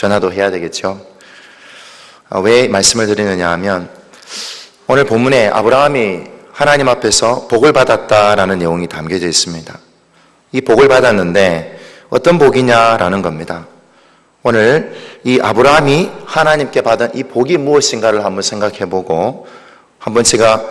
전화도 해야 되겠죠. 왜 말씀을 드리느냐 하면 오늘 본문에 아브라함이 하나님 앞에서 복을 받았다라는 내용이 담겨져 있습니다. 이 복을 받았는데 어떤 복이냐라는 겁니다. 오늘 이 아브라함이 하나님께 받은 이 복이 무엇인가를 한번 생각해보고, 한번 제가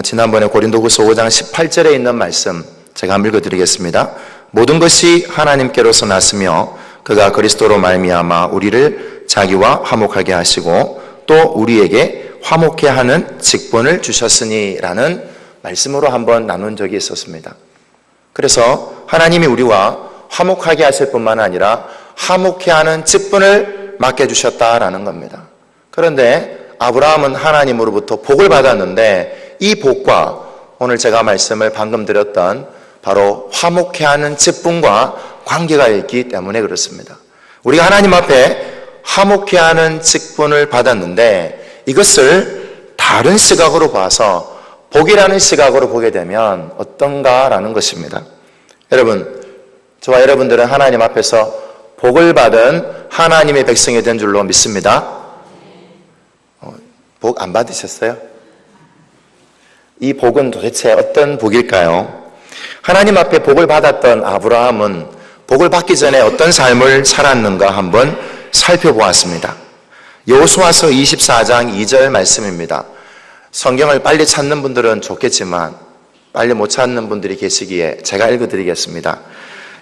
지난번에 고린도후서 5장 18절에 있는 말씀 제가 한번 읽어드리겠습니다. 모든 것이 하나님께로서 났으며 그가 그리스도로 말미암아 우리를 자기와 화목하게 하시고 또 우리에게 화목해 하는 직분을 주셨으니 라는 말씀으로 한번 나눈 적이 있었습니다. 그래서 하나님이 우리와 화목하게 하실 뿐만 아니라 화목해 하는 직분을 맡겨주셨다라는 겁니다. 그런데 아브라함은 하나님으로부터 복을 받았는데 이 복과 오늘 제가 말씀을 방금 드렸던 바로 화목해 하는 직분과 관계가 있기 때문에 그렇습니다. 우리가 하나님 앞에 화목해 하는 직분을 받았는데 이것을 다른 시각으로 봐서 복이라는 시각으로 보게 되면 어떤가라는 것입니다. 여러분, 저와 여러분들은 하나님 앞에서 복을 받은 하나님의 백성이 된 줄로 믿습니다. 복 안 받으셨어요? 이 복은 도대체 어떤 복일까요? 하나님 앞에 복을 받았던 아브라함은 복을 받기 전에 어떤 삶을 살았는가 한번 살펴보았습니다. 여호수아서 24장 2절 말씀입니다. 성경을 빨리 찾는 분들은 좋겠지만 빨리 못 찾는 분들이 계시기에 제가 읽어드리겠습니다.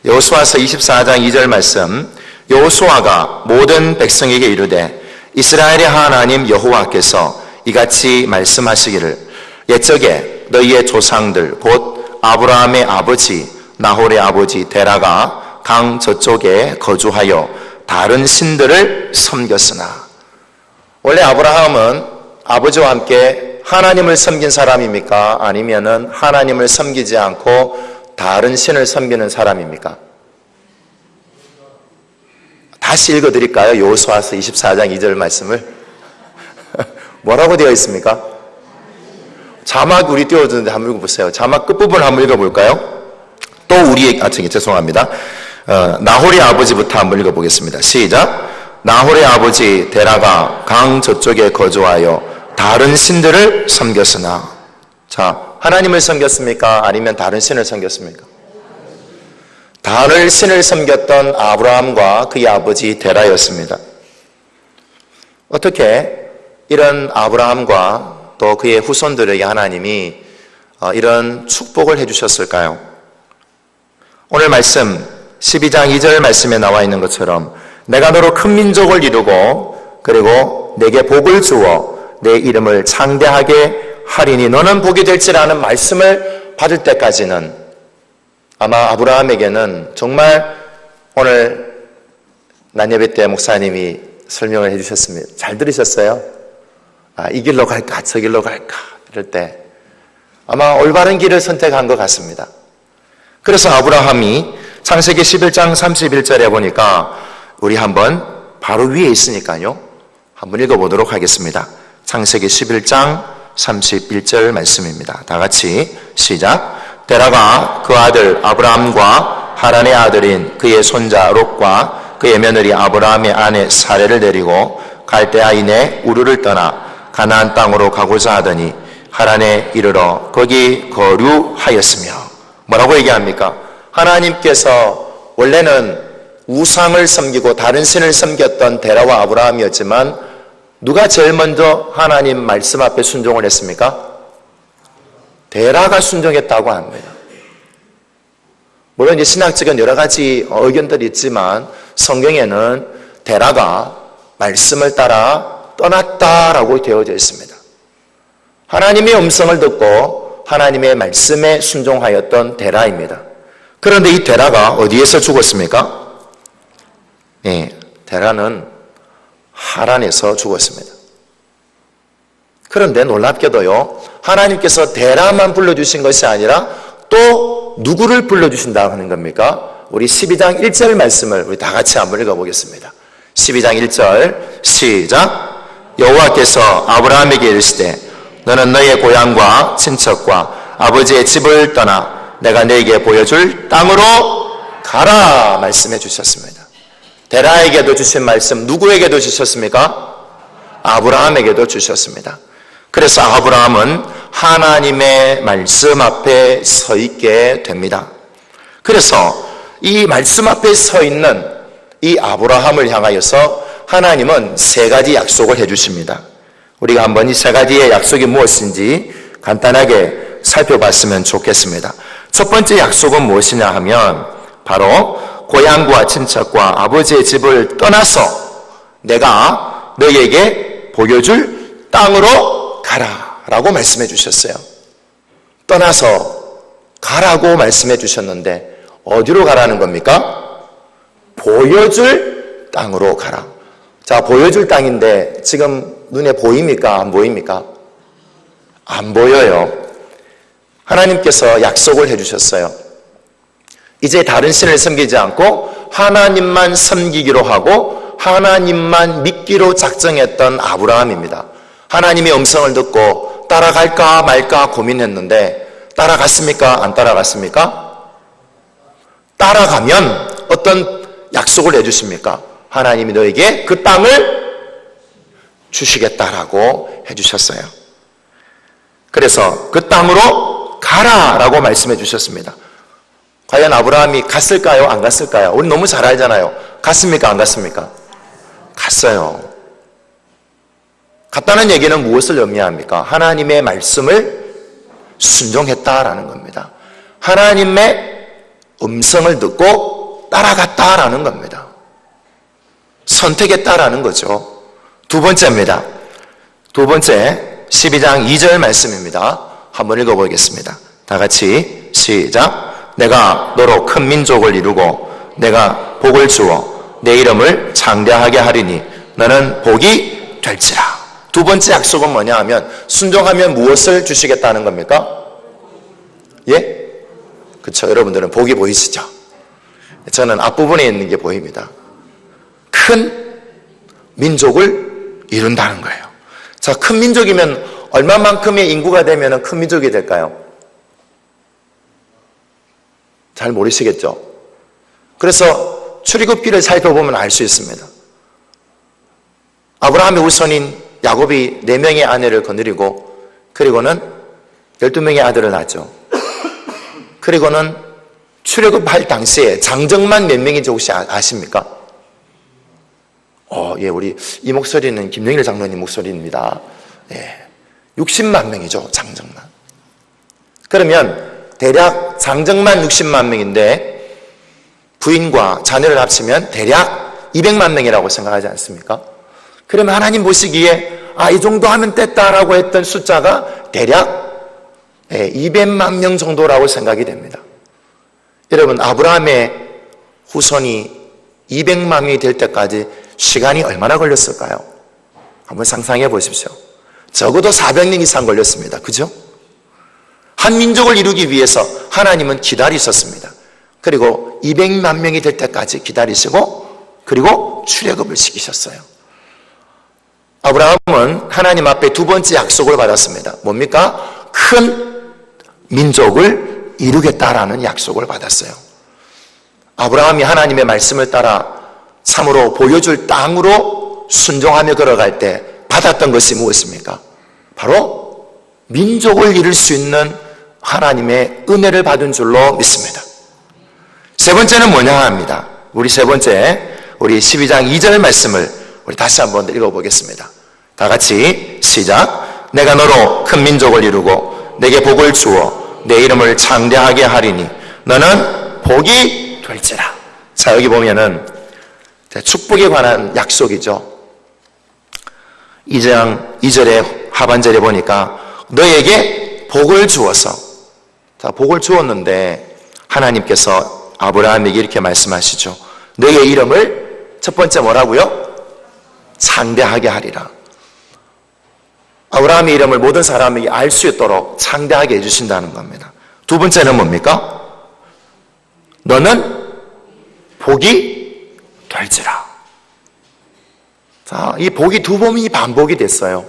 여호수아서 24장 2절 말씀. 여호수아가 모든 백성에게 이르되 이스라엘의 하나님 여호와께서 이같이 말씀하시기를 옛적에 너희의 조상들 곧 아브라함의 아버지 나홀의 아버지 데라가 강 저쪽에 거주하여 다른 신들을 섬겼으나. 원래 아브라함은 아버지와 함께 하나님을 섬긴 사람입니까? 아니면은 하나님을 섬기지 않고 다른 신을 섬기는 사람입니까? 다시 읽어드릴까요? 여호수아서 24장 2절 말씀을. 뭐라고 되어 있습니까? 자막 우리 띄워주는데 한번 읽어보세요. 자막 끝부분을 한번 읽어볼까요? 또 우리의, 죄송합니다. 나홀의 아버지부터 한번 읽어보겠습니다. 시작. 나홀의 아버지 데라가 강 저쪽에 거주하여 다른 신들을 섬겼으나. 자, 하나님을 섬겼습니까? 아니면 다른 신을 섬겼습니까? 다른 신을 섬겼던 아브라함과 그의 아버지 데라였습니다. 어떻게 이런 아브라함과 또 그의 후손들에게 하나님이 이런 축복을 해주셨을까요? 오늘 말씀 12장 2절 말씀에 나와 있는 것처럼 내가 너로 큰 민족을 이루고 그리고 내게 복을 주어 내 이름을 창대하게 하리니 너는 복이 될지라는 말씀을 받을 때까지는 아마 아브라함에게는 정말 오늘 난예배 때 목사님이 설명을 해주셨습니다. 잘 들으셨어요? 이 길로 갈까 저 길로 갈까 이럴 때 아마 올바른 길을 선택한 것 같습니다. 그래서 아브라함이 창세기 11장 31절에 보니까 우리 한번 바로 위에 있으니까요. 한번 읽어보도록 하겠습니다. 창세기 11장 31절 말씀입니다. 다 같이 시작. 데라가 그 아들 아브라함과 하란의 아들인 그의 손자 롯과 그의 며느리 아브라함의 아내 사레를 데리고 갈대아인의 우르를 떠나 가나안 땅으로 가고자 하더니 하란에 이르러 거기 거류하였으며. 뭐라고 얘기합니까? 하나님께서 원래는 우상을 섬기고 다른 신을 섬겼던 데라와 아브라함이었지만 누가 제일 먼저 하나님 말씀 앞에 순종을 했습니까? 데라가 순종했다고 합니다. 물론 이제 신학적인 여러 가지 의견들이 있지만 성경에는 데라가 말씀을 따라 떠났다라고 되어져 있습니다. 하나님의 음성을 듣고 하나님의 말씀에 순종하였던 데라입니다. 그런데 이 데라가 어디에서 죽었습니까? 데라는 하란에서 죽었습니다. 그런데 놀랍게도요, 하나님께서 데라만 불러주신 것이 아니라 또 누구를 불러주신다고 하는 겁니까? 우리 12장 1절 말씀을 우리 다 같이 한번 읽어보겠습니다. 12장 1절 시작. 여호와께서 아브라함에게 이르시되 너는 너의 고향과 친척과 아버지의 집을 떠나 내가 너에게 보여줄 땅으로 가라 말씀해 주셨습니다. 데라에게도 주신 말씀 누구에게도 주셨습니까? 아브라함에게도 주셨습니다. 그래서 아브라함은 하나님의 말씀 앞에 서 있게 됩니다. 그래서 이 말씀 앞에 서 있는 이 아브라함을 향하여서 하나님은 세 가지 약속을 해주십니다. 우리가 한번 이 세 가지의 약속이 무엇인지 간단하게 살펴봤으면 좋겠습니다. 첫 번째 약속은 무엇이냐 하면 바로 고향과 친척과 아버지의 집을 떠나서 내가 너에게 보여줄 땅으로 가라 라고 말씀해 주셨어요. 떠나서 가라고 말씀해 주셨는데 어디로 가라는 겁니까? 보여줄 땅으로 가라. 자, 보여줄 땅인데 지금 눈에 보입니까? 안 보입니까? 안 보여요. 하나님께서 약속을 해주셨어요. 이제 다른 신을 섬기지 않고 하나님만 섬기기로 하고 하나님만 믿기로 작정했던 아브라함입니다. 하나님의 음성을 듣고 따라갈까 말까 고민했는데 따라갔습니까? 안 따라갔습니까? 따라가면 어떤 약속을 해주십니까? 하나님이 너에게 그 땅을 주시겠다라고 해주셨어요. 그래서 그 땅으로 가라라고 말씀해 주셨습니다. 과연 아브라함이 갔을까요? 안 갔을까요? 우리 너무 잘 알잖아요. 갔습니까? 안 갔습니까? 갔어요. 갔다는 얘기는 무엇을 의미합니까? 하나님의 말씀을 순종했다라는 겁니다. 하나님의 음성을 듣고 따라갔다라는 겁니다. 선택했다라는 거죠. 두 번째입니다. 두 번째 12장 2절 말씀입니다. 한번 읽어보겠습니다. 다 같이 시작. 내가 너로 큰 민족을 이루고 내가 복을 주어 내 이름을 장대하게 하리니 너는 복이 될지라. 두 번째 약속은 뭐냐 하면 순종하면 무엇을 주시겠다는 겁니까? 예? 그렇죠. 여러분들은 복이 보이시죠? 저는 앞부분에 있는 게 보입니다. 큰 민족을 이룬다는 거예요. 자, 큰 민족이면 얼마만큼의 인구가 되면 큰 민족이 될까요? 잘 모르시겠죠? 그래서 출애굽기를 살펴보면 알 수 있습니다. 아브라함의 후손인 야곱이 4명의 아내를 거느리고 그리고는 12명의 아들을 낳았죠. 그리고는 출애굽할 당시에 장정만 몇 명인지 혹시 아십니까? 예, 우리 이 목소리는 김영일 장로님 목소리입니다. 예, 60만 명이죠, 장정만. 그러면 대략 장정만 60만 명인데 부인과 자녀를 합치면 대략 200만 명이라고 생각하지 않습니까? 그러면 하나님 보시기에 이 정도 하면 됐다라고 했던 숫자가 대략 200만 명 정도라고 생각이 됩니다. 여러분, 아브라함의 후손이 200만 명이 될 때까지 시간이 얼마나 걸렸을까요? 한번 상상해 보십시오. 적어도 400년 이상 걸렸습니다. 그죠? 한 민족을 이루기 위해서 하나님은 기다리셨습니다. 그리고 200만 명이 될 때까지 기다리시고 그리고 출애굽을 시키셨어요. 아브라함은 하나님 앞에 두 번째 약속을 받았습니다. 뭡니까? 큰 민족을 이루겠다라는 약속을 받았어요. 아브라함이 하나님의 말씀을 따라 참으로 보여줄 땅으로 순종하며 걸어갈 때 받았던 것이 무엇입니까? 바로 민족을 이룰 수 있는 하나님의 은혜를 받은 줄로 믿습니다. 세 번째는 뭐냐 합니다. 우리 세 번째, 우리 12장 2절 말씀을 우리 다시 한번 읽어보겠습니다. 다 같이 시작. 내가 너로 큰 민족을 이루고 내게 복을 주어 내 이름을 창대하게 하리니 너는 복이 될지라. 자, 여기 보면은 축복에 관한 약속이죠. 2장 2절의 하반절에 보니까 너에게 복을 주어서, 자, 복을 주었는데 하나님께서 아브라함에게 이렇게 말씀하시죠. 너의 이름을 첫 번째 뭐라고요? 창대하게 하리라. 아브라함의 이름을 모든 사람에게 알 수 있도록 창대하게 해주신다는 겁니다. 두 번째는 뭡니까? 너는 복이 될지라. 자, 이 복이 두 번이 반복이 됐어요.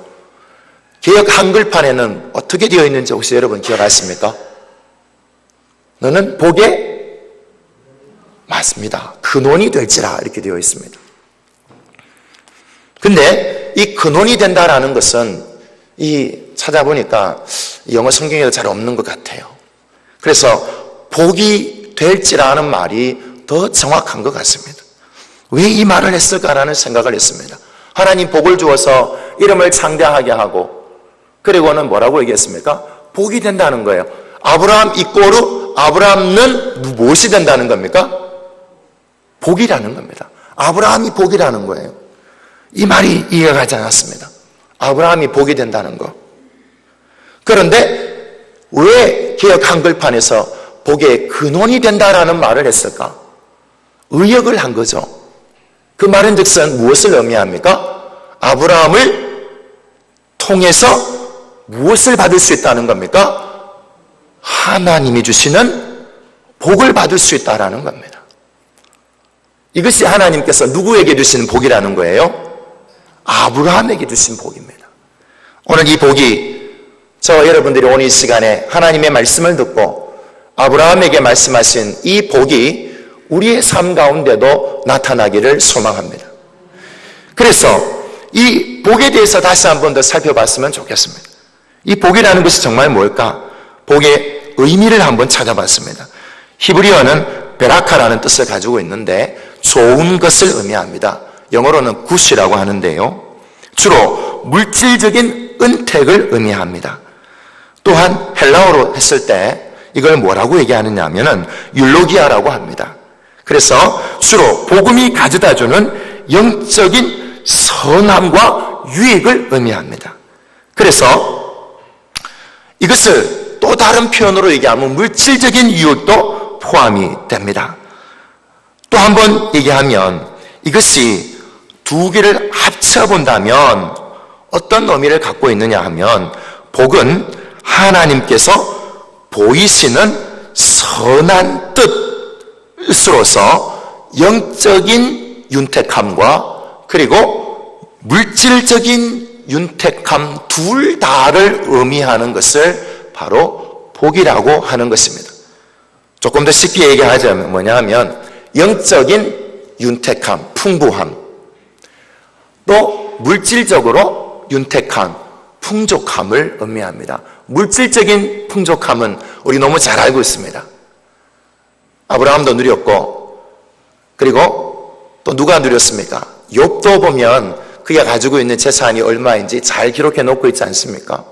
개역 한글판에는 어떻게 되어 있는지 혹시 여러분 기억하십니까? 너는 복에 맞습니다. 근원이 될지라 이렇게 되어 있습니다. 근데 이 근원이 된다라는 것은 찾아보니까 영어 성경에도 잘 없는 것 같아요. 그래서 복이 될지라는 말이 더 정확한 것 같습니다. 왜 이 말을 했을까라는 생각을 했습니다. 하나님 복을 주어서 이름을 창대하게 하고, 그리고는 뭐라고 얘기했습니까? 복이 된다는 거예요. 아브라함 이꼬르 아브라함은 무엇이 된다는 겁니까? 복이라는 겁니다. 아브라함이 복이라는 거예요. 이 말이 이해가 가지 않았습니다. 아브라함이 복이 된다는 거. 그런데 왜 개역 한글판에서 복의 근원이 된다라는 말을 했을까? 의역을 한 거죠. 그 말은 즉슨 무엇을 의미합니까? 아브라함을 통해서 무엇을 받을 수 있다는 겁니까? 하나님이 주시는 복을 받을 수 있다는 겁니다. 이것이 하나님께서 누구에게 주시는 복이라는 거예요? 아브라함에게 주신 복입니다. 오늘 이 복이 여러분들이 오늘 이 시간에 하나님의 말씀을 듣고 아브라함에게 말씀하신 이 복이 우리의 삶 가운데도 나타나기를 소망합니다. 그래서 이 복에 대해서 다시 한 번 더 살펴봤으면 좋겠습니다. 이 복이라는 것이 정말 뭘까? 복의 의미를 한번 찾아봤습니다. 히브리어는 베라카라는 뜻을 가지고 있는데 좋은 것을 의미합니다. 영어로는 굿이라고 하는데요, 주로 물질적인 은택을 의미합니다. 또한 헬라어로 했을 때 이걸 뭐라고 얘기하느냐 하면은 율로기아라고 합니다. 그래서 주로 복음이 가져다주는 영적인 선함과 유익을 의미합니다. 그래서 이것을 또 다른 표현으로 얘기하면 물질적인 유익도 포함이 됩니다. 또 한번 얘기하면 이것이 두 개를 합쳐본다면 어떤 의미를 갖고 있느냐 하면 복은 하나님께서 보이시는 선한 뜻으로서 영적인 윤택함과 그리고 물질적인 윤택함 둘 다를 의미하는 것을 바로 복이라고 하는 것입니다. 조금 더 쉽게 얘기하자면 뭐냐 하면 영적인 윤택함, 풍부함, 또 물질적으로 윤택함, 풍족함을 의미합니다. 물질적인 풍족함은 우리 너무 잘 알고 있습니다. 아브라함도 누렸고, 그리고 또 누가 누렸습니까? 욥도 보면 그가 가지고 있는 재산이 얼마인지 잘 기록해 놓고 있지 않습니까?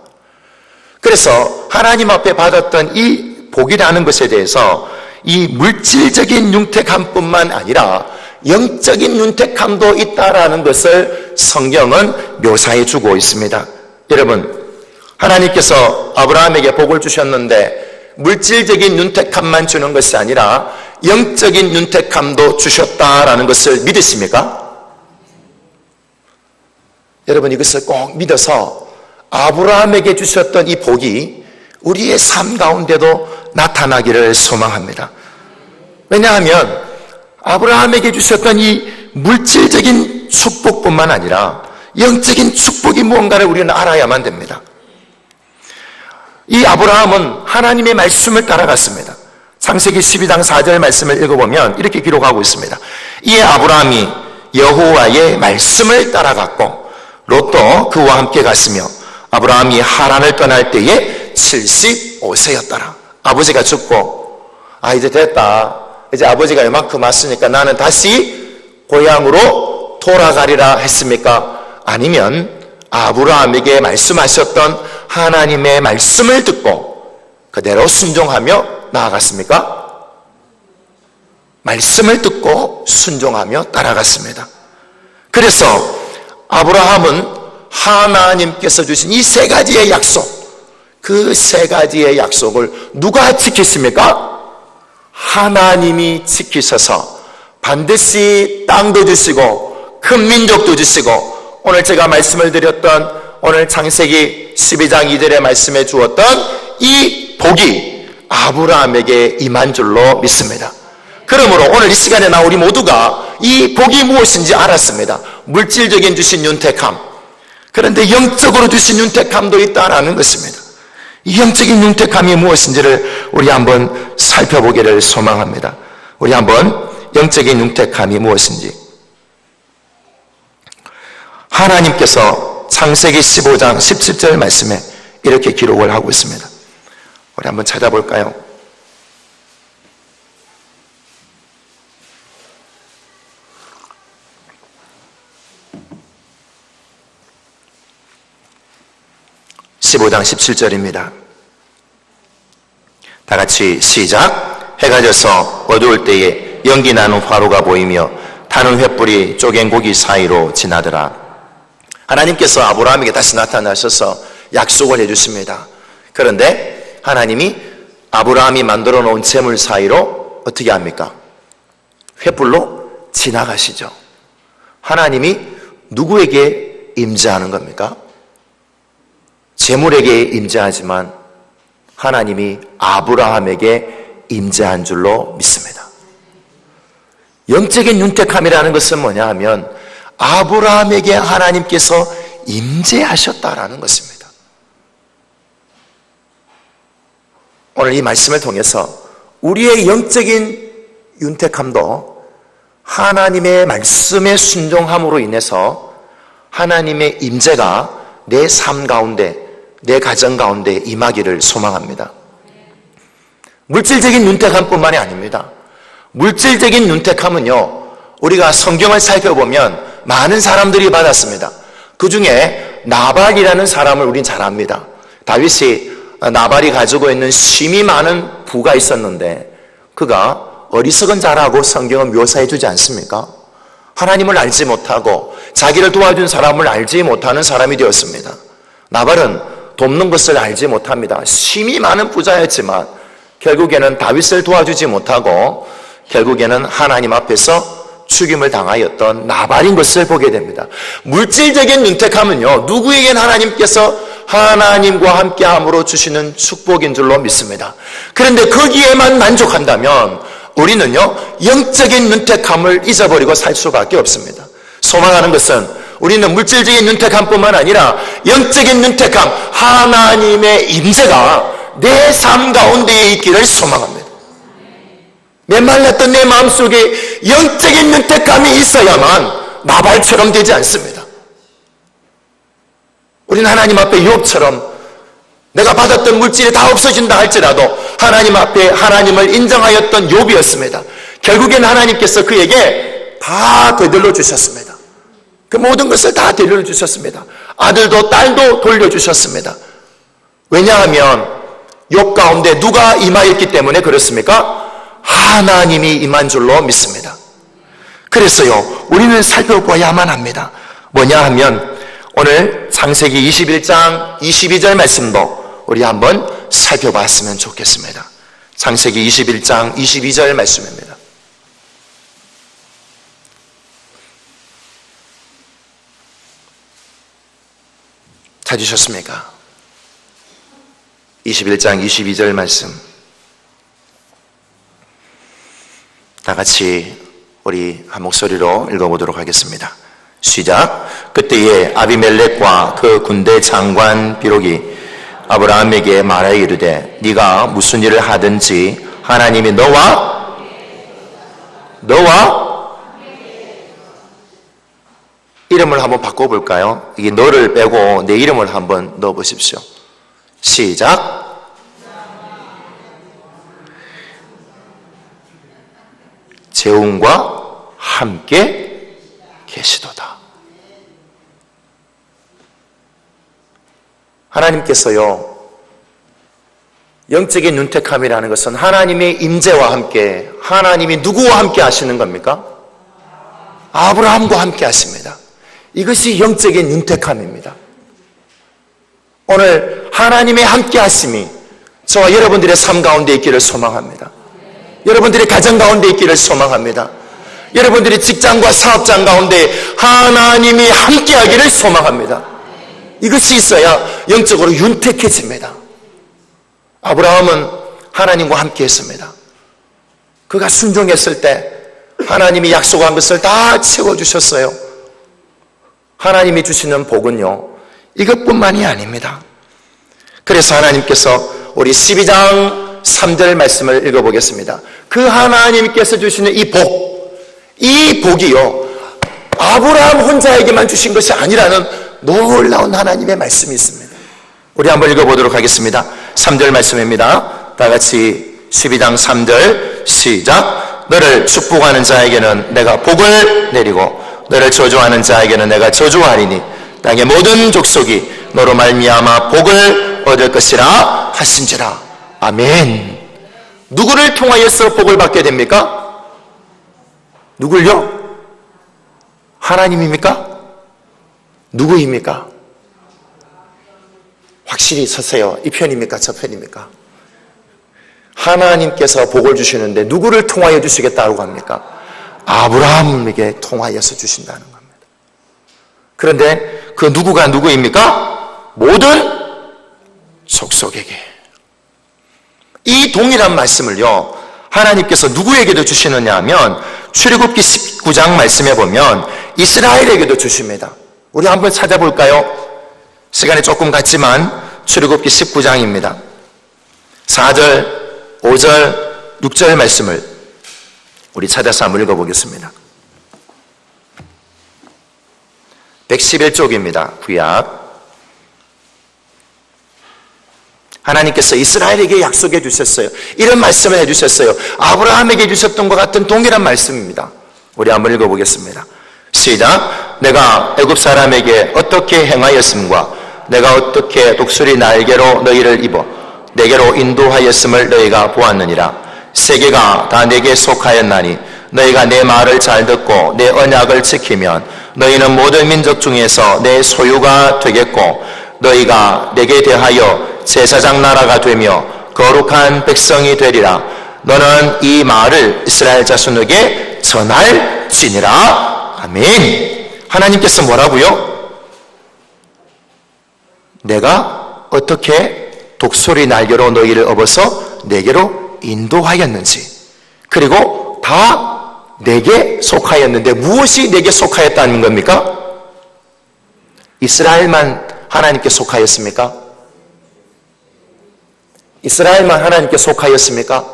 그래서 하나님 앞에 받았던 이 복이라는 것에 대해서 이 물질적인 윤택함뿐만 아니라 영적인 윤택함도 있다라는 것을 성경은 묘사해 주고 있습니다. 여러분, 하나님께서 아브라함에게 복을 주셨는데 물질적인 윤택함만 주는 것이 아니라 영적인 윤택함도 주셨다라는 것을 믿으십니까? 여러분, 이것을 꼭 믿어서 아브라함에게 주셨던 이 복이 우리의 삶 가운데도 나타나기를 소망합니다. 왜냐하면 아브라함에게 주셨던 이 물질적인 축복뿐만 아니라 영적인 축복이 무언가를 우리는 알아야만 됩니다. 이 아브라함은 하나님의 말씀을 따라갔습니다. 창세기 12장 4절 말씀을 읽어보면 이렇게 기록하고 있습니다. 이에 아브라함이 여호와의 말씀을 따라갔고 롯도 그와 함께 갔으며 아브라함이 하란을 떠날 때에 75세였더라. 아버지가 죽고 이제 됐다, 이제 아버지가 이만큼 왔으니까 나는 다시 고향으로 돌아가리라 했습니까? 아니면 아브라함에게 말씀하셨던 하나님의 말씀을 듣고 그대로 순종하며 나아갔습니까? 말씀을 듣고 순종하며 따라갔습니다. 그래서 아브라함은 하나님께서 주신 이 세 가지의 약속, 그 세 가지의 약속을 누가 지켰습니까? 하나님이 지키셔서 반드시 땅도 주시고 큰 민족도 주시고 오늘 제가 말씀을 드렸던 오늘 창세기 12장 2절에 말씀해 주었던 이 복이 아브라함에게 임한 줄로 믿습니다. 그러므로 오늘 이 시간에 나 우리 모두가 이 복이 무엇인지 알았습니다. 물질적인 주신 윤택함, 그런데 영적으로 주신 윤택함도 있다라는 것입니다. 이 영적인 윤택함이 무엇인지를 우리 한번 살펴보기를 소망합니다. 우리 한번 영적인 윤택함이 무엇인지, 하나님께서 창세기 15장 17절 말씀에 이렇게 기록을 하고 있습니다. 우리 한번 찾아볼까요? (15장 17절입니다) 다 같이 시작. 해가 져서 어두울 때에 연기 나는 화로가 보이며 타는 횃불이 쪼갠 고기 사이로 지나더라. 하나님께서 아브라함에게 다시 나타나셔서 약속을 해주십니다. 그런데 하나님이 아브라함이 만들어 놓은 재물 사이로 어떻게 합니까? 횃불로 지나가시죠. 하나님이 누구에게 임재하는 겁니까? 재물에게 임재하지만 하나님이 아브라함에게 임재한 줄로 믿습니다. 영적인 윤택함이라는 것은 뭐냐 하면 아브라함에게 하나님께서 임재하셨다라는 것입니다. 오늘 이 말씀을 통해서 우리의 영적인 윤택함도 하나님의 말씀에 순종함으로 인해서 하나님의 임재가 내 삶 가운데, 내 가정 가운데 임하기를 소망합니다. 물질적인 윤택함뿐만이 아닙니다. 물질적인 윤택함은요, 우리가 성경을 살펴보면 많은 사람들이 받았습니다. 그 중에 나발이라는 사람을 우린 잘 압니다. 다윗이 나발이 가지고 있는 심이 많은 부가 있었는데 그가 어리석은 자라고 성경은 묘사해 주지 않습니까? 하나님을 알지 못하고 자기를 도와준 사람을 알지 못하는 사람이 되었습니다. 나발은 돕는 것을 알지 못합니다. 심이 많은 부자였지만 결국에는 다윗을 도와주지 못하고 결국에는 하나님 앞에서 죽임을 당하였던 나발인 것을 보게 됩니다. 물질적인 윤택함은요, 누구에겐 하나님께서 하나님과 함께함으로 주시는 축복인 줄로 믿습니다. 그런데 거기에만 만족한다면 우리는요, 영적인 윤택함을 잊어버리고 살 수밖에 없습니다. 소망하는 것은 우리는 물질적인 윤택함뿐만 아니라 영적인 윤택함, 하나님의 임재가 내 삶 가운데에 있기를 소망합니다. 메말랐던 내 마음속에 영적인 윤택함이 있어야만 나발처럼 되지 않습니다. 우리는 하나님 앞에 욥처럼 내가 받았던 물질이 다 없어진다 할지라도 하나님 앞에 하나님을 인정하였던 욥이었습니다. 결국엔 하나님께서 그에게 다 되돌려 주셨습니다. 그 모든 것을 다 되돌려 주셨습니다. 아들도 딸도 돌려주셨습니다. 왜냐하면 욥 가운데 누가 임하였기 때문에 그렇습니까? 하나님이 임한 줄로 믿습니다. 그래서요, 우리는 살펴봐야만 합니다. 뭐냐 하면 오늘 창세기 21장 22절 말씀도 우리 한번 살펴봤으면 좋겠습니다. 창세기 21장 22절 말씀입니다. 찾으셨습니까? 21장 22절 말씀 다 같이 우리 한 목소리로 읽어보도록 하겠습니다. 시작. 그때에 아비멜렉과 그 군대 장관 비록이 아브라함에게 말하여 이르되 네가 무슨 일을 하든지 하나님이 너와 이름을 한번 바꿔볼까요? 이게 너를 빼고 내 이름을 한번 넣어보십시오. 시작. 재웅과 함께 계시도다. 하나님께서요, 영적인 윤택함이라는 것은 하나님의 임재와 함께, 하나님이 누구와 함께 하시는 겁니까? 아브라함과 함께 하십니다. 이것이 영적인 윤택함입니다. 오늘 하나님의 함께 하심이 저와 여러분들의 삶 가운데 있기를 소망합니다. 여러분들의 가정 가운데 있기를 소망합니다. 여러분들의 직장과 사업장 가운데 하나님이 함께 하기를 소망합니다. 이것이 있어야 영적으로 윤택해집니다. 아브라함은 하나님과 함께 했습니다. 그가 순종했을 때 하나님이 약속한 것을 다 채워주셨어요. 하나님이 주시는 복은요, 이것뿐만이 아닙니다. 그래서 하나님께서 우리 12장 3절 말씀을 읽어보겠습니다. 그 하나님께서 주시는 이 복이요, 아브라함 혼자에게만 주신 것이 아니라는 놀라운 하나님의 말씀이 있습니다. 우리 한번 읽어보도록 하겠습니다. 3절 말씀입니다. 다 같이 12장 3절 시작. 너를 축복하는 자에게는 내가 복을 내리고 너를 저주하는 자에게는 내가 저주하리니 땅의 모든 족속이 너로 말미암아 복을 얻을 것이라 하신지라. 아멘. 누구를 통하여서 복을 받게 됩니까? 누굴요? 하나님입니까? 누구입니까? 확실히 서세요. 이 편입니까? 저 편입니까? 하나님께서 복을 주시는데 누구를 통하여 주시겠다고 합니까? 아브라함에게 통하여서 주신다는 겁니다. 그런데 그 누구가 누구입니까? 모든 족속에게. 이 동일한 말씀을요, 하나님께서 누구에게도 주시느냐 하면 출애굽기 19장 말씀에 보면 이스라엘에게도 주십니다. 우리 한번 찾아볼까요? 시간이 조금 갔지만 출애굽기 19장입니다. 4절, 5절, 6절 말씀을 우리 찾아서 한번 읽어보겠습니다. 111쪽입니다. 구약. 하나님께서 이스라엘에게 약속해 주셨어요. 이런 말씀을 해주셨어요. 아브라함에게 주셨던 것 같은 동일한 말씀입니다. 우리 한번 읽어보겠습니다. 시작. 내가 애굽 사람에게 어떻게 행하였음과 내가 어떻게 독수리 날개로 너희를 입어 내게로 인도하였음을 너희가 보았느니라. 세계가 다 내게 속하였나니 너희가 내 말을 잘 듣고 내 언약을 지키면 너희는 모든 민족 중에서 내 소유가 되겠고 너희가 내게 대하여 제사장 나라가 되며 거룩한 백성이 되리라. 너는 이 말을 이스라엘 자손에게 전할지니라. 아멘. 하나님께서 뭐라고요? 내가 어떻게 독수리 날개로 너희를 업어서 내게로 인도하였는지, 그리고 다 내게 속하였는데 무엇이 내게 속하였다는 겁니까? 이스라엘만 하나님께 속하였습니까? 이스라엘만 하나님께 속하였습니까?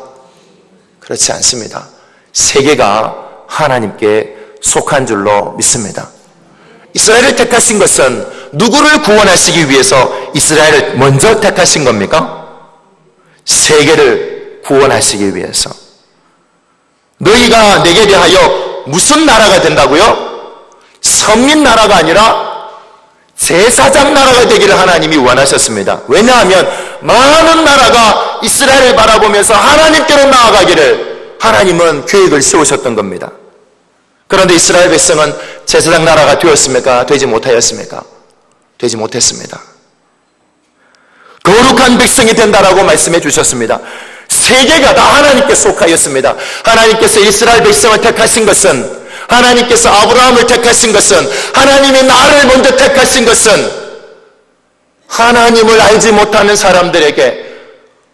그렇지 않습니다. 세계가 하나님께 속한 줄로 믿습니다. 이스라엘을 택하신 것은 누구를 구원하시기 위해서 이스라엘을 먼저 택하신 겁니까? 세계를 구원하시기 위해서. 너희가 내게 대하여 무슨 나라가 된다고요? 선민 나라가 아니라 제사장 나라가 되기를 하나님이 원하셨습니다. 왜냐하면 많은 나라가 이스라엘을 바라보면서 하나님께로 나아가기를 하나님은 계획을 세우셨던 겁니다. 그런데 이스라엘 백성은 제사장 나라가 되었습니까? 되지 못하였습니까? 되지 못했습니다. 거룩한 백성이 된다라고 말씀해 주셨습니다. 세계가 다 하나님께 속하였습니다. 하나님께서 이스라엘 백성을 택하신 것은, 하나님께서 아브라함을 택하신 것은, 하나님이 나를 먼저 택하신 것은 하나님을 알지 못하는 사람들에게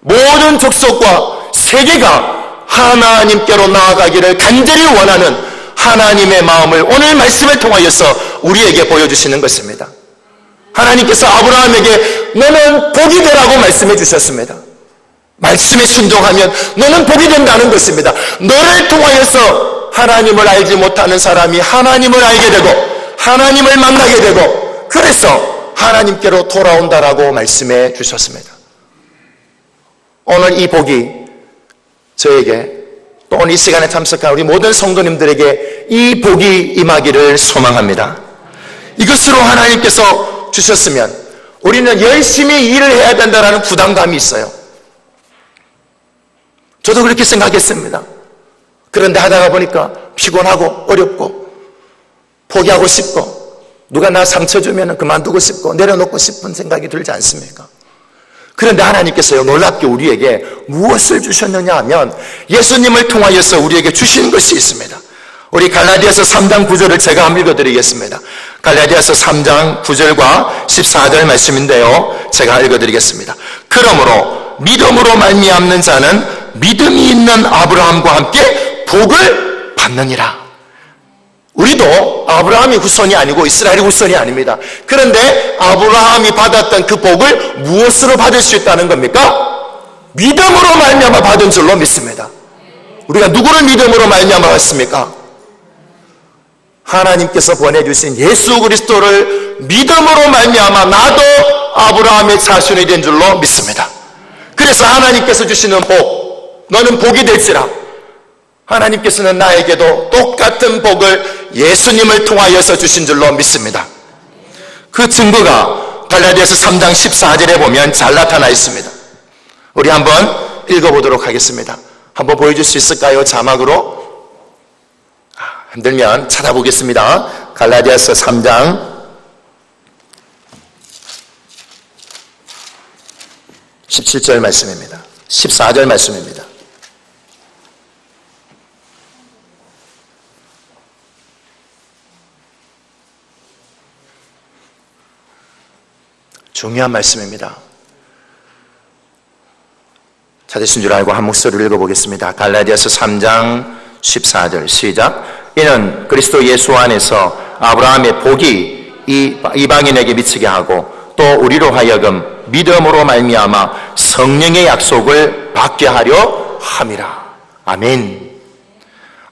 모든 족속과 세계가 하나님께로 나아가기를 간절히 원하는 하나님의 마음을 오늘 말씀을 통하여서 우리에게 보여주시는 것입니다. 하나님께서 아브라함에게 너는 복이 되라고 말씀해 주셨습니다. 말씀에 순종하면 너는 복이 된다는 것입니다. 너를 통하여서 하나님을 알지 못하는 사람이 하나님을 알게 되고 하나님을 만나게 되고 그래서 하나님께로 돌아온다라고 말씀해 주셨습니다. 오늘 이 복이 저에게 또 오늘 이 시간에 참석한 우리 모든 성도님들에게 이 복이 임하기를 소망합니다. 이것으로 하나님께서 주셨으면 우리는 열심히 일을 해야 된다는 부담감이 있어요. 저도 그렇게 생각했습니다. 그런데 하다가 보니까 피곤하고 어렵고 포기하고 싶고 누가 나 상처 주면 그만두고 싶고 내려놓고 싶은 생각이 들지 않습니까? 그런데 하나님께서요, 놀랍게 우리에게 무엇을 주셨느냐 하면 예수님을 통하여서 우리에게 주신 것이 있습니다. 우리 갈라디아서 3장 9절을 제가 한번 읽어드리겠습니다. 갈라디아서 3장 9절과 14절 말씀인데요, 제가 읽어드리겠습니다. 그러므로 믿음으로 말미암는 자는 믿음이 있는 아브라함과 함께 복을 받느니라. 우리도 아브라함이 후손이 아니고 이스라엘이 후손이 아닙니다. 그런데 아브라함이 받았던 그 복을 무엇으로 받을 수 있다는 겁니까? 믿음으로 말미암아 받은 줄로 믿습니다. 우리가 누구를 믿음으로 말미암아 받습니까? 하나님께서 보내주신 예수 그리스도를 믿음으로 말미암아 나도 아브라함의 자손이 된 줄로 믿습니다. 그래서 하나님께서 주시는 복, 너는 복이 될지라, 하나님께서는 나에게도 똑같은 복을 예수님을 통하여서 주신 줄로 믿습니다. 그 증거가 갈라디아서 3장 14절에 보면 잘 나타나 있습니다. 우리 한번 읽어보도록 하겠습니다. 한번 보여줄 수 있을까요? 자막으로 힘들면 찾아보겠습니다. 갈라디아서 3장 17절 말씀입니다. 14절 말씀입니다. 중요한 말씀입니다. 찾으신 줄 알고 한 목소리를 읽어보겠습니다. 갈라디아서 3장 14절 시작. 이는 그리스도 예수 안에서 아브라함의 복이 이방인에게 미치게 하고 또 우리로 하여금 믿음으로 말미암아 성령의 약속을 받게 하려 함이라. 아멘.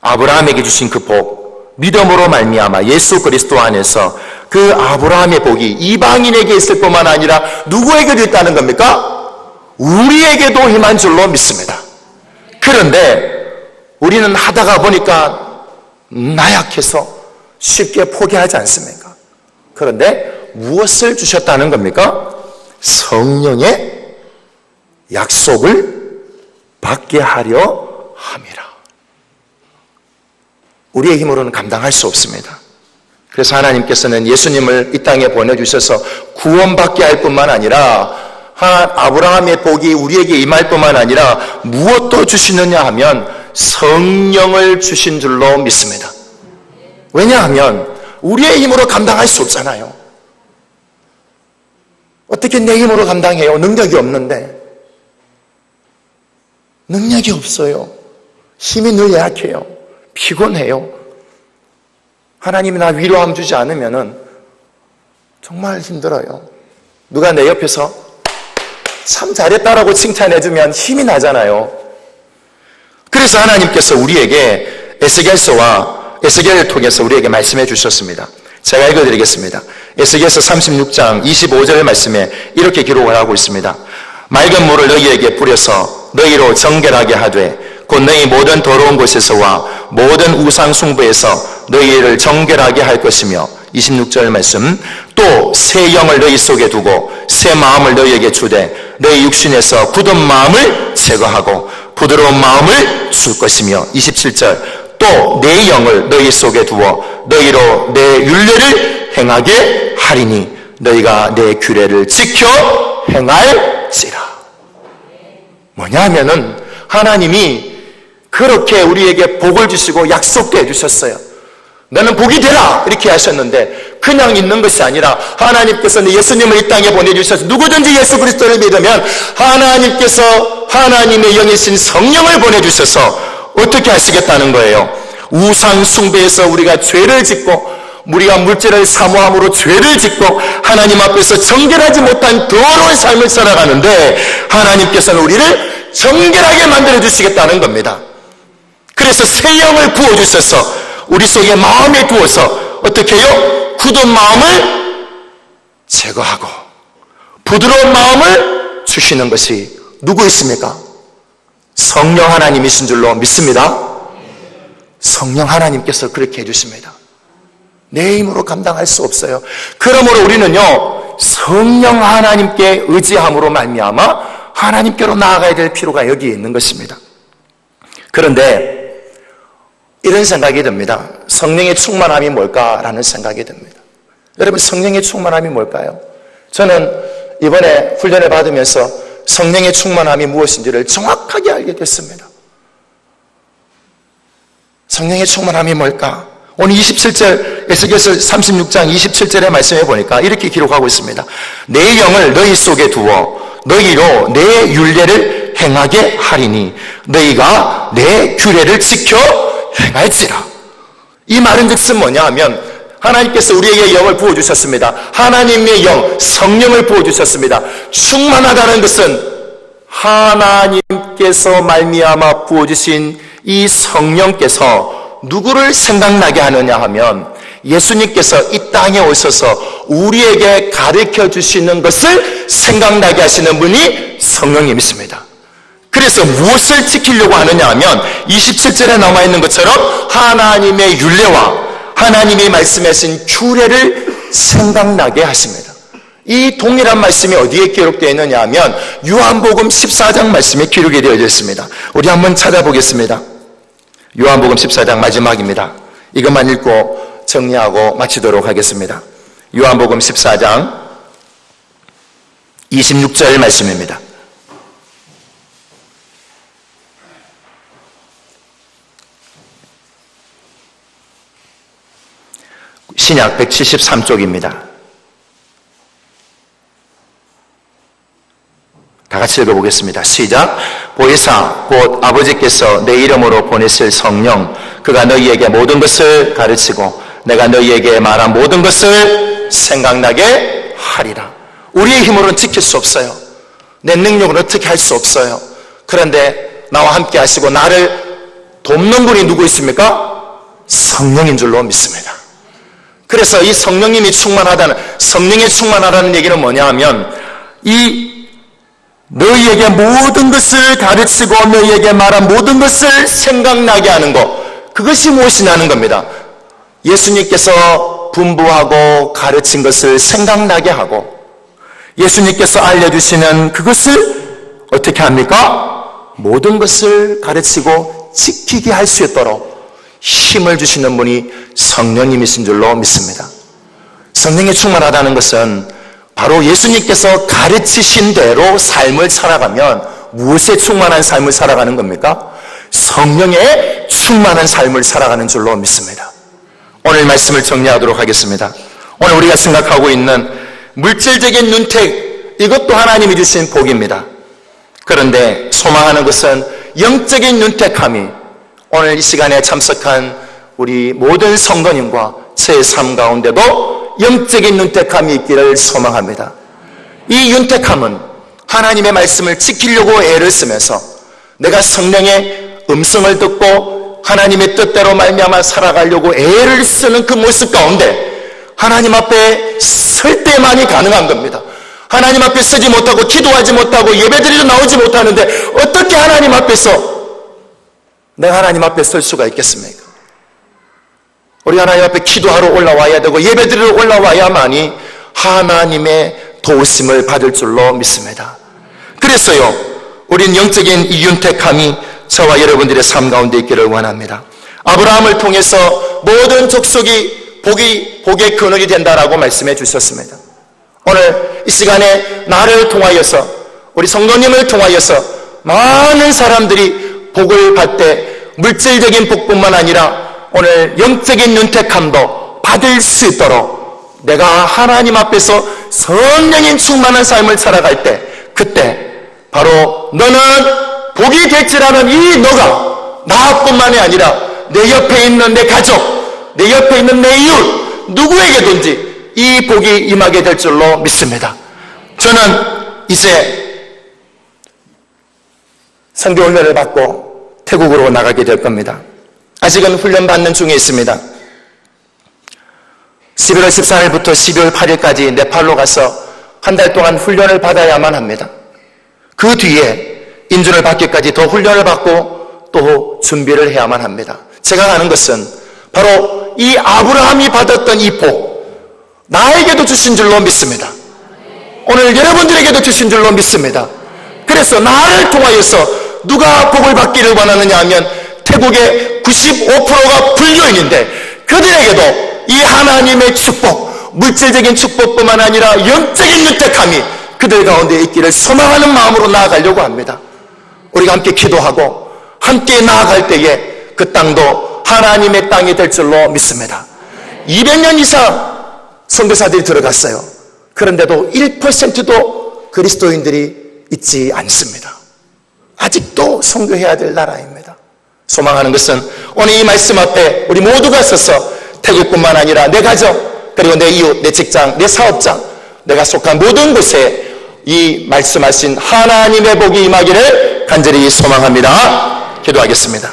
아브라함에게 주신 그 복, 믿음으로 말미암아 예수 그리스도 안에서 그 아브라함의 복이 이방인에게 있을 뿐만 아니라 누구에게도 있다는 겁니까? 우리에게도 임한 줄로 믿습니다. 그런데 우리는 하다가 보니까 나약해서 쉽게 포기하지 않습니까? 그런데 무엇을 주셨다는 겁니까? 성령의 약속을 받게 하려 함이라. 우리의 힘으로는 감당할 수 없습니다. 그래서 하나님께서는 예수님을 이 땅에 보내주셔서 구원받게 할 뿐만 아니라 아브라함의 복이 우리에게 임할 뿐만 아니라 무엇도 주시느냐 하면 성령을 주신 줄로 믿습니다. 왜냐하면 우리의 힘으로 감당할 수 없잖아요. 어떻게 내 힘으로 감당해요? 능력이 없는데. 능력이 없어요. 힘이 늘 약해요. 피곤해요. 하나님이 나 위로함 주지 않으면 정말 힘들어요. 누가 내 옆에서 참 잘했다라고 칭찬해주면 힘이 나잖아요. 그래서 하나님께서 우리에게 에스겔을 통해서 우리에게 말씀해 주셨습니다. 제가 읽어드리겠습니다. 에스겔서 36장 25절 말씀에 이렇게 기록을 하고 있습니다. 맑은 물을 너희에게 뿌려서 너희로 정결하게 하되 곧 너희 모든 더러운 곳에서와 모든 우상 숭배에서 너희를 정결하게 할 것이며 26절 말씀 또 새 영을 너희 속에 두고 새 마음을 너희에게 주되 너희 육신에서 굳은 마음을 제거하고 부드러운 마음을 줄 것이며 27절 또 내 영을 너희 속에 두어 너희로 내 율례를 행하게 하리니 너희가 내 규례를 지켜 행할지라. 뭐냐 하면은 하나님이 그렇게 우리에게 복을 주시고 약속도 해주셨어요. 너는 복이 되라 이렇게 하셨는데 그냥 있는 것이 아니라 하나님께서는 예수님을 이 땅에 보내주셔서 누구든지 예수 그리스도를 믿으면 하나님께서 하나님의 영이신 성령을 보내주셔서 어떻게 하시겠다는 거예요? 우상 숭배에서 우리가 죄를 짓고 우리가 물질을 사모함으로 죄를 짓고 하나님 앞에서 정결하지 못한 더러운 삶을 살아가는데 하나님께서는 우리를 정결하게 만들어 주시겠다는 겁니다. 그래서 새 영을 부어주셔서 우리 속에 마음에 두어서 어떻게 해요? 굳은 마음을 제거하고 부드러운 마음을 주시는 것이 누구 있습니까? 성령 하나님이신 줄로 믿습니다. 성령 하나님께서 그렇게 해주십니다. 내 힘으로 감당할 수 없어요. 그러므로 우리는요 성령 하나님께 의지함으로 말미암아 하나님께로 나아가야 될 필요가 여기에 있는 것입니다. 그런데 이런 생각이 듭니다. 성령의 충만함이 뭘까라는 생각이 듭니다. 여러분 성령의 충만함이 뭘까요? 저는 이번에 훈련을 받으면서 성령의 충만함이 무엇인지를 정확하게 알게 됐습니다. 성령의 충만함이 뭘까? 오늘 27절 에스겔서 36장 27절의 말씀해 보니까 이렇게 기록하고 있습니다. 내 영을 너희 속에 두어 너희로 내 율례를 행하게 하리니 너희가 내 규례를 지켜 행할지라. 이 말은 즉슨 뭐냐 하면 하나님께서 우리에게 영을 부어주셨습니다. 하나님의 영, 성령을 부어주셨습니다. 충만하다는 것은 하나님께서 말미암아 부어주신 이 성령께서 누구를 생각나게 하느냐 하면 예수님께서 이 땅에 오셔서 우리에게 가르쳐 주시는 것을 생각나게 하시는 분이 성령님이십니다. 그래서 무엇을 지키려고 하느냐 하면 27절에 남아있는 것처럼 하나님의 율례와 하나님이 말씀하신 규례를 생각나게 하십니다. 이 동일한 말씀이 어디에 기록되어 있느냐 하면 요한복음 14장 말씀에 기록이 되어 있습니다. 우리 한번 찾아보겠습니다. 요한복음 14장 마지막입니다. 이것만 읽고 정리하고 마치도록 하겠습니다. 요한복음 14장 26절 말씀입니다. 신약 173쪽입니다. 다 같이 읽어보겠습니다. 시작. 보혜사 곧 아버지께서 내 이름으로 보내실 성령 그가 너희에게 모든 것을 가르치고 내가 너희에게 말한 모든 것을 생각나게 하리라. 우리의 힘으로는 지킬 수 없어요. 내 능력으로는 어떻게 할 수 없어요. 그런데 나와 함께 하시고 나를 돕는 분이 누구 있습니까? 성령인 줄로 믿습니다. 그래서 이 성령님이 충만하다는, 성령에 충만하다는 얘기는 뭐냐 하면 이 너희에게 모든 것을 가르치고 너희에게 말한 모든 것을 생각나게 하는 것, 그것이 무엇이냐는 겁니다. 예수님께서 분부하고 가르친 것을 생각나게 하고 예수님께서 알려주시는 그것을 어떻게 합니까? 모든 것을 가르치고 지키게 할 수 있도록 힘을 주시는 분이 성령님이신 줄로 믿습니다. 성령에 충만하다는 것은 바로 예수님께서 가르치신 대로 삶을 살아가면 무엇에 충만한 삶을 살아가는 겁니까? 성령에 충만한 삶을 살아가는 줄로 믿습니다. 오늘 말씀을 정리하도록 하겠습니다. 오늘 우리가 생각하고 있는 물질적인 윤택, 이것도 하나님이 주신 복입니다. 그런데 소망하는 것은 영적인 윤택함이 오늘 이 시간에 참석한 우리 모든 성도님과 제 삶 가운데도 영적인 윤택함이 있기를 소망합니다. 이 윤택함은 하나님의 말씀을 지키려고 애를 쓰면서 내가 성령의 음성을 듣고 하나님의 뜻대로 말미암아 살아가려고 애를 쓰는 그 모습 가운데 하나님 앞에 설 때만이 가능한 겁니다. 하나님 앞에 서지 못하고 기도하지 못하고 예배드리러 나오지 못하는데 어떻게 하나님 앞에서 내가 하나님 앞에 설 수가 있겠습니까? 우리 하나님 앞에 기도하러 올라와야 되고 예배드리러 올라와야만이 하나님의 도우심을 받을 줄로 믿습니다. 그래서요, 우린 영적인 이 윤택함이 저와 여러분들의 삶 가운데 있기를 원합니다. 아브라함을 통해서 모든 족속이 복의 근원이 된다라고 말씀해 주셨습니다. 오늘 이 시간에 나를 통하여서 우리 성도님을 통하여서 많은 사람들이 복을 받되 물질적인 복뿐만 아니라 오늘 영적인 윤택함도 받을 수 있도록 내가 하나님 앞에서 성령인 충만한 삶을 살아갈 때 그때 바로 너는 복이 될지라는 이 너가 나뿐만이 아니라 내 옆에 있는 내 가족, 내 옆에 있는 내 이웃 누구에게든지 이 복이 임하게 될 줄로 믿습니다. 저는 이제 선교 훈련을 받고 태국으로 나가게 될 겁니다. 아직은 훈련 받는 중에 있습니다. 11월 14일부터 12월 8일까지 네팔로 가서 한 달 동안 훈련을 받아야만 합니다. 그 뒤에 인준을 받기까지 더 훈련을 받고 또 준비를 해야만 합니다. 제가 가는 것은 바로 이 아브라함이 받았던 이 복, 나에게도 주신 줄로 믿습니다. 오늘 여러분들에게도 주신 줄로 믿습니다. 그래서 나를 통하여서 누가 복을 받기를 원하느냐 하면 태국의 95%가 불교인인데 그들에게도 이 하나님의 축복, 물질적인 축복뿐만 아니라 영적인 윤택함이 그들 가운데 있기를 소망하는 마음으로 나아가려고 합니다. 우리가 함께 기도하고 함께 나아갈 때에 그 땅도 하나님의 땅이 될 줄로 믿습니다. 200년 이상 선교사들이 들어갔어요. 그런데도 1%도 그리스도인들이 있지 않습니다. 아직도 선교해야 될 나라입니다. 소망하는 것은 오늘 이 말씀 앞에 우리 모두가 서서 태국뿐만 아니라 내 가족, 그리고 내 이웃, 내 직장, 내 사업장, 내가 속한 모든 곳에 이 말씀하신 하나님의 복이 임하기를 간절히 소망합니다. 기도하겠습니다.